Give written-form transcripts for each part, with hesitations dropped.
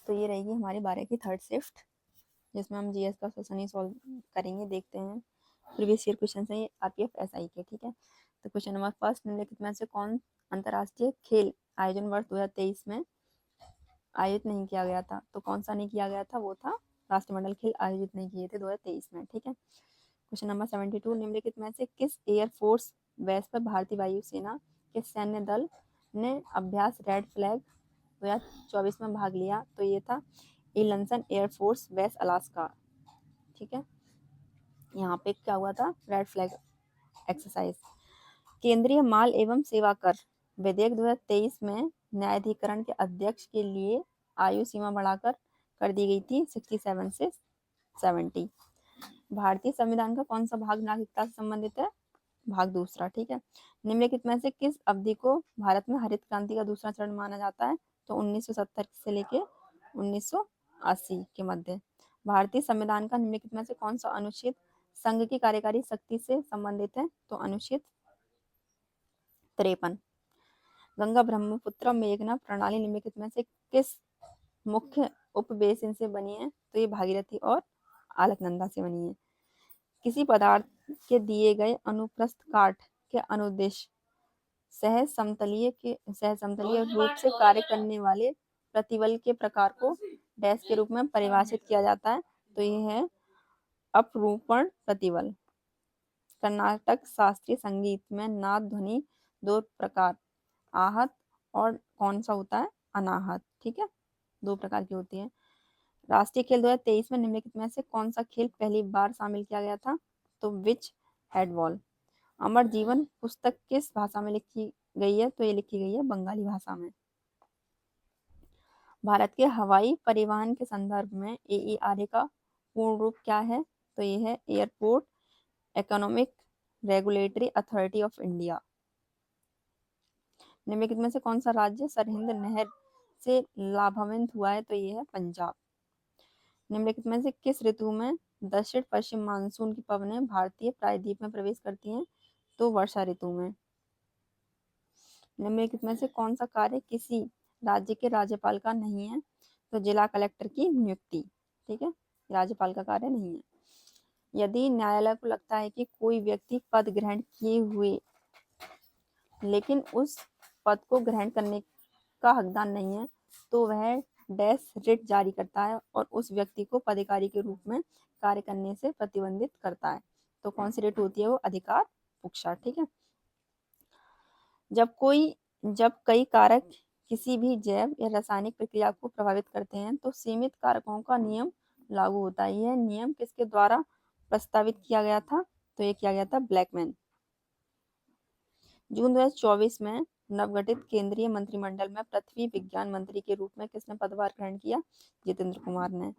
तो ये रहेगी हमारी 12 की थर्ड शिफ्ट, जिसमें हम जीएस का क्वेश्चन ही सॉल्व करेंगे। देखते हैं, प्रीवियस ईयर क्वेश्चन है ये आरपीएफ एसआई के। ठीक है, तो क्वेश्चन नंबर फर्स्ट, निम्नलिखित में से कौन अंतर्राष्ट्रीय खेल आयोजन वर्ष 2023 में आयोजित नहीं किया गया था? तो कौन सा नहीं किया गया था? वो था राष्ट्रमंडल खेल आयोजित नहीं किए थे 2023 में। ठीक है, क्वेश्चन नंबर 72, निम्नलिखित में से किस एयरफोर्स बेस पर भारतीय वायुसेना के सैन्य दल ने अभ्यास रेड फ्लैग 2024 में भाग लिया? तो ये था इलंसन एयरफोर्स बेस अलास्का। ठीक है, यहाँ पे क्या हुआ था? Red flag exercise. केंद्रीय माल एवं सेवा कर विधेयक 2023 में न्यायाधिकरण के अध्यक्ष के लिए आयु सीमा बढ़ाकर कर दी गई थी 67 से 70। भारतीय संविधान का कौन सा भाग नागरिकता से संबंधित है? भाग दूसरा। ठीक है, निम्नलिखित में से किस अवधि को भारत में हरित क्रांति का दूसरा चरण माना जाता है? तो 1970 से लेके 1980 के मध्य। भारतीय संविधान का निम्नलिखित में से कौन सा अनुच्छेद संघ की कार्यकारी शक्ति से संबंधित है? तो अनुच्छेद 53। गंगा ब्रह्मपुत्र मेघना प्रणाली निम्नलिखित में से किस मुख्य उपबेसिन से बनी है? तो ये भागीरथी और अलकनंदा से बनी है। किसी पदार्थ के दिए गए अनुप्रस्थ काट के अनुदिश सहसमतलीय रूप से कार्य करने वाले प्रतिबल के प्रकार को डैश के रूप में परिभाषित किया जाता है? तो यह है अपरूपण प्रतिबल। कर्नाटक शास्त्रीय संगीत में नाद ध्वनि दो प्रकार, आहत और कौन सा होता है? अनाहत। ठीक है, दो प्रकार की होती है। राष्ट्रीय खेल 2023 में निम्नलिखित में से कौन सा खेल पहली बार शामिल किया गया था? तो विच हैंडबॉल। अमर जीवन पुस्तक किस भाषा में लिखी गई है? तो ये लिखी गई है बंगाली भाषा में। भारत के हवाई परिवहन के संदर्भ में एईआरए का पूर्ण रूप क्या है? तो ये है airport economic regulatory authority of India. निम्नलिखित में से कौन सा राज्य सरहिंद नहर से लाभान्वित हुआ है? तो ये है पंजाब। निम्नलिखित में से किस ऋतु में दक्षिण पश्चिम मानसून की पवनें भारतीय प्रायद्वीप में प्रवेश करती हैं? तो वर्षा ऋतु में। निम्नलिखित में से कौन सा कार्य किसी राज्य के राज्यपाल का नहीं है? तो जिला कलेक्टर की नियुक्ति। ठीक है, राज्यपाल का कार्य नहीं है। यदि न्यायालय को लगता है कि कोई व्यक्ति पद ग्रहण किए हुए लेकिन उस पद को ग्रहण करने का हकदार नहीं है, तो वह डैश रिट जारी करता है और उस व्यक्ति को पदाधिकारी के रूप में कार्य करने से प्रतिबंधित करता है। तो कौन सी रिट होती है? वो अधिकार पुक्षा। ठीक है, जब कई कारक किसी भी जैव या रासायनिक प्रक्रिया को प्रभावित करते हैं तो सीमित कारकों का नियम लागू होता है। यह नियम किसके द्वारा प्रस्तावित किया गया था? तो ये किया गया था ब्लैकमैन। जून 2024 में नवगठित केंद्रीय मंत्रिमंडल में पृथ्वी विज्ञान मंत्री के रूप में किसने पदभार ग्रहण किया? जितेंद्र कुमार ने।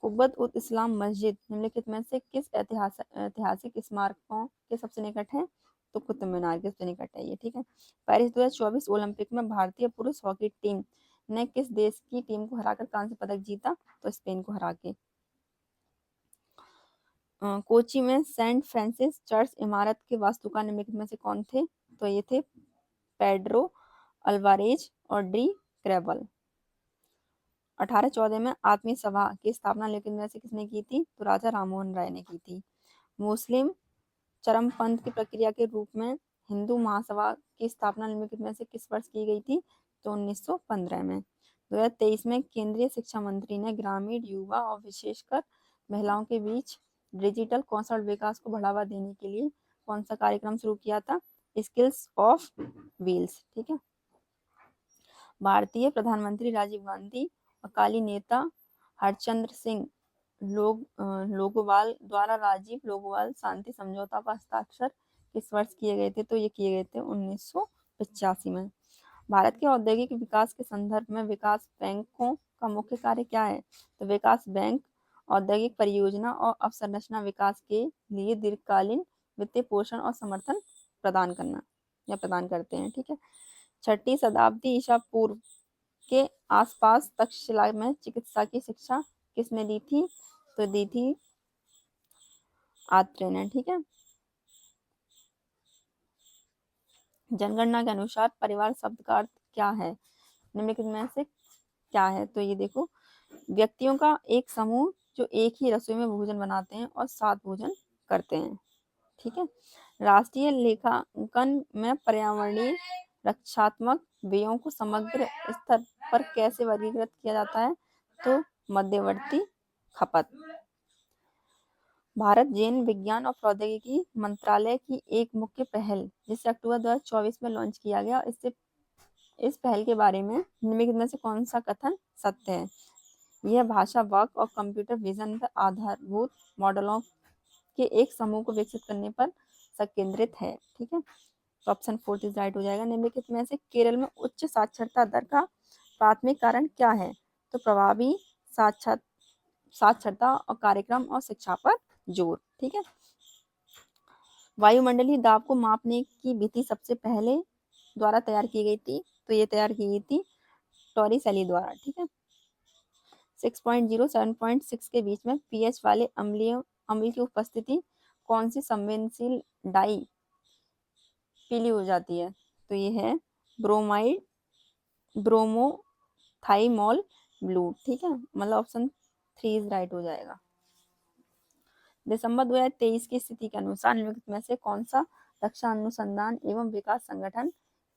कुब्बत उल इस्लाम मस्जिद निम्नलिखित में से किस ऐतिहासिक स्मारकों के सबसे निकट है? तो कुतुब मीनार के सबसे निकट है ये। ठीक है, पेरिस 2024 ओलंपिक में भारतीय पुरुष हॉकी टीम ने किस देश की टीम को हराकर कांस्य पदक जीता? तो स्पेन को हरा के। कोची में सेंट फ्रांसिस चर्च इमारत के वास्तुकार निम्नलिखित में से कौन थे? तो ये थे पेड्रो अल्वारेज और डी क्रेबल। 1814 में आत्मीय सभा की स्थापना निम्नलिखित में से किसने की थी? तो राजा राममोहन राय ने की थी। मुस्लिम चरमपंथ की प्रक्रिया के रूप में हिंदू महासभा की स्थापना निम्नलिखित में से किस वर्ष की गई थी? तो 1915 में। 2023 में केंद्रीय शिक्षा मंत्री ने ग्रामीण युवा और विशेषकर महिलाओं के बीच डिजिटल कौशल विकास को बढ़ावा देने के लिए कौन सा कार्यक्रम शुरू किया था? Skills of wheels. ठीक है, भारतीय प्रधानमंत्री राजीव गांधी अकाली नेता हरचंद्र सिंह लोगोवाल द्वारा राजीव लोगोवाल शांति समझौता पर हस्ताक्षर किस वर्ष किए गए थे? तो ये किए गए थे 1985 में। भारत के औद्योगिक विकास के संदर्भ में विकास बैंकों का मुख्य कार्य क्या है? तो विकास बैंक औद्योगिक परियोजना और अवसंरचना विकास के लिए दीर्घकालीन वित्तीय पोषण और समर्थन प्रदान करते हैं। ठीक है, 6ठी शताब्दी ईसा पूर्व के आसपास तक्षशिला में चिकित्सा की शिक्षा किसने दी थी? तो दी थी आत्रेय ने। ठीक है, जनगणना के अनुसार परिवार शब्द का अर्थ क्या है? निम्नलिखित में से क्या है, तो ये देखो, व्यक्तियों का एक समूह जो एक ही रसोई में भोजन बनाते हैं और साथ भोजन करते हैं। ठीक है। राष्ट्रीय लेखांकन में पर्यावरणीय रक्षात्मक व्ययों को समग्र स्तर पर कैसे वर्गीकृत किया जाता है, तो मध्यवर्ती खपत। भारत जैन विज्ञान और प्रौद्योगिकी मंत्रालय की एक मुख्य पहल, जिसे अक्टूबर 2024 में लॉन्च किया गया, इससे इस पहल के बारे में निम्नलिखित में से कौन सा कथन सत्य है? यह भाषा, वाक और कंप्यूटर विजन पर आधारभूत मॉडलों के एक समूह को विकसित करने पर संकेंद्रित है। ठीक है, तो ऑप्शन 4 इज राइट हो जाएगा। निम्नलिखित में से केरल में उच्च साक्षरता दर का प्राथमिक कारण क्या है? तो प्रभावी साक्षरता और कार्यक्रम और शिक्षा पर जोर। ठीक है। वायुमंडलीय दाब को मापने की विधि सबसे पहले द्वारा तैयार की गई थी, तो ये तैयार की गई थी टॉरिसेली द्वारा। ठीक है। 6.0 7.6 के बीच में पीएच वाले अम्ल की उपस्थिति कौन सी संवेदनशील डाई पीली हो जाती है? तो ये है ब्रोमाइड, ब्रोमोथाइमॉल ब्लू। ठीक है, मतलब ऑप्शन 3 इज राइट हो जाएगा। दिसंबर 2023 की स्थिति के अनुसार निम्नलिखित में से कौन सा रक्षा अनुसंधान एवं विकास संगठन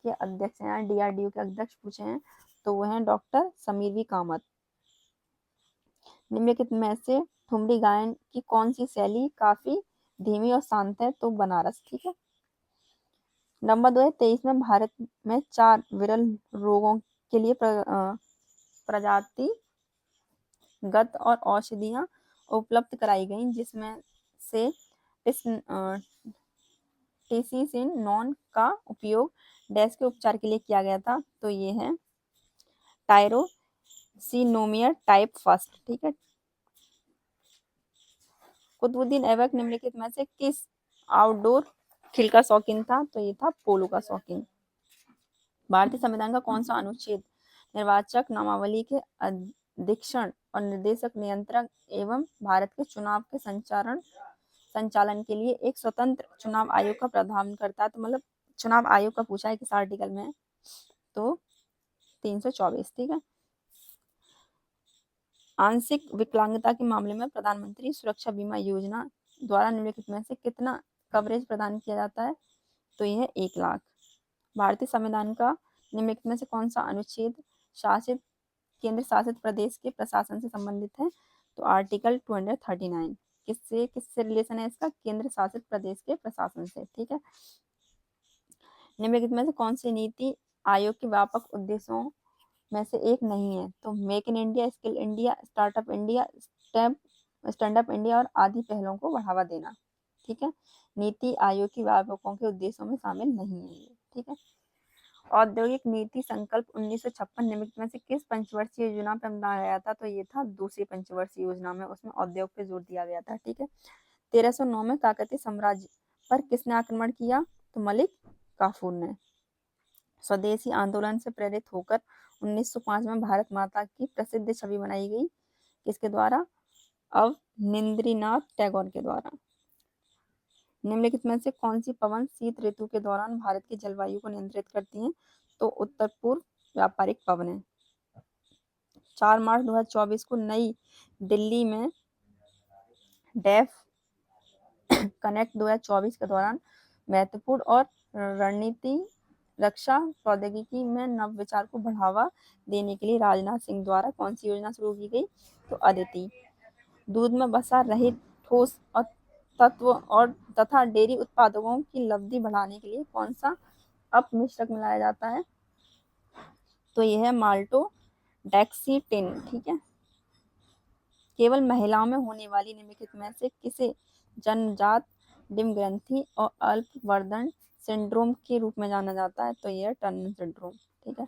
के अध्यक्ष हैं? डीआरडीओ के अध्यक्ष पूछे हैं, तो वह हैं डॉक्टर समीर वी कामत। निम्नलिखित में से ठुमरी गायन की कौन सी शैली काफी धीमी और शांत है? तो बनारस। ठीक है। नवंबर 2023 में भारत में 4 विरल रोगों के लिए प्रजातिगत और औषधियां उपलब्ध कराई गई, जिसमें से टिसिसिन नॉन का उपयोग डैश के उपचार के लिए किया गया था, तो ये है टायरोसिनोमिया टाइप फर्स्ट। ठीक है। कुतुबुद्दीन ऐबक निम्नलिखित में से किस आउटडोर खेल का शौकीन था? तो ये था पोलो का शौकीन। भारतीय संविधान का कौन सा अनुच्छेद निर्वाचक नामावली के अधीक्षण और निर्देशक नियंत्रक एवं भारत के चुनाव के संचालन के लिए एक स्वतंत्र चुनाव आयोग का प्रावधान करता है? तो मतलब चुनाव आयोग का पूछा है किस आर्टिकल में, तो 324। ठीक है। आंशिक विकलांगता के मामले में प्रधानमंत्री सुरक्षा बीमा योजना द्वारा निम्नलिखित में से कितना कवरेज प्रदान किया जाता है? तो यह 1 लाख। भारतीय संविधान का निम्नलिखित में से कौन सा अनुच्छेद शासित केंद्र शासित प्रदेश के प्रशासन से संबंधित है? तो आर्टिकल 239। किससे रिलेशन है इसका? केंद्र शासित प्रदेश के प्रशासन से। ठीक है। निम्नलिखित में से कौन सी नीति आयोग के व्यापक उद्देश्यों में से एक नहीं है? तो make in India, skill India, startup India, stand up India और आदि पहलों को बढ़ावा देना। ठीक है। नीति आयोग की व्यापकों के उद्देश्यों में शामिल नहीं है ये। ठीक है। औद्योगिक नीति संकल्प 1956 निम्नलिखित में से किस पंचवर्षीय योजना पर बनाया गया था? तो ये था दूसरी पंचवर्षीय योजना में, उसमें उद्योग पे जोर दिया गया था। ठीक है। 1309 में काकतीय साम्राज्य पर किसने आक्रमण किया? तो मलिक काफूर ने। स्वदेशी आंदोलन से प्रेरित होकर 1905 में भारत माता की प्रसिद्ध छवि बनाई गई, किसके द्वारा? अवनींद्रनाथ टैगोर के द्वारा। निम्नलिखित में से कौन सी पवन शीत ऋतु के दौरान भारत की जलवायु को नियंत्रित करती हैं? तो उत्तर पूर्व व्यापारिक पवनें। 4 मार्च 2024 को नई दिल्ली में डेफ कनेक्ट 2024 के दौरान महत्वपूर्ण और रणनीति रक्षा प्रौद्योगिकी में नवविचार को बढ़ावा देने के लिए राजनाथ सिंह द्वारा कौन सी योजना शुरू की गई? तो अदिति। दूध में वसा रहित ठोस और तत्व और तथा डेयरी उत्पादों की लब्धि बढ़ाने के लिए कौन सा अपमिश्रक मिलाया जाता है? तो यह है माल्टोडेक्सीटिन। ठीक है। केवल महिलाओं में होने वाली निम्नलिखित में से किसे जन्मजात डिम्ब ग्रंथि और अल्प वर्धन सिंड्रोम के रूप में जाना जाता है? तो यह टर्नर सिंड्रोम। ठीक है।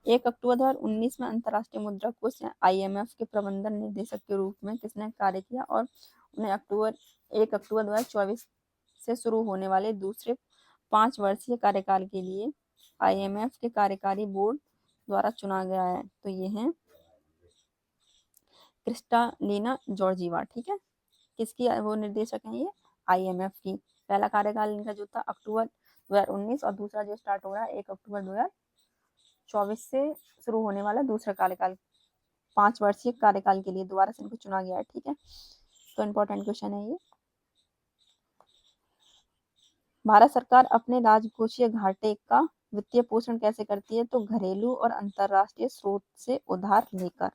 1 अक्टूबर 2019 में अंतर्राष्ट्रीय मुद्रा कोष IMF के प्रबंधन निदेशक के रूप में किसने कार्य किया और उन्हें 1 अक्टूबर 2024 से शुरू होने वाले दूसरे 5 वर्षीय कार्यकाल के लिए IMF के कार्यकारी बोर्ड द्वारा चुना गया है? तो ये है क्रिस्टालिना जॉर्जीवा। ठीक है। किसकी वो निर्देशक हैं? ये IMF की। पहला कार्यकाल इनका जो था अक्टूबर 2019 और दूसरा जो स्टार्ट हो रहा है 1 अक्टूबर 2024 से शुरू होने वाला दूसरा कार्यकाल 5 वर्षीय कार्यकाल के लिए दोबारा से इनको चुना गया है, ठीक है। तो इम्पोर्टेंट क्वेश्चन है ये। भारत सरकार अपने राजकोषीय घाटे का वित्तीय पोषण कैसे करती है? तो घरेलू और अंतर्राष्ट्रीय स्रोत से उधार लेकर।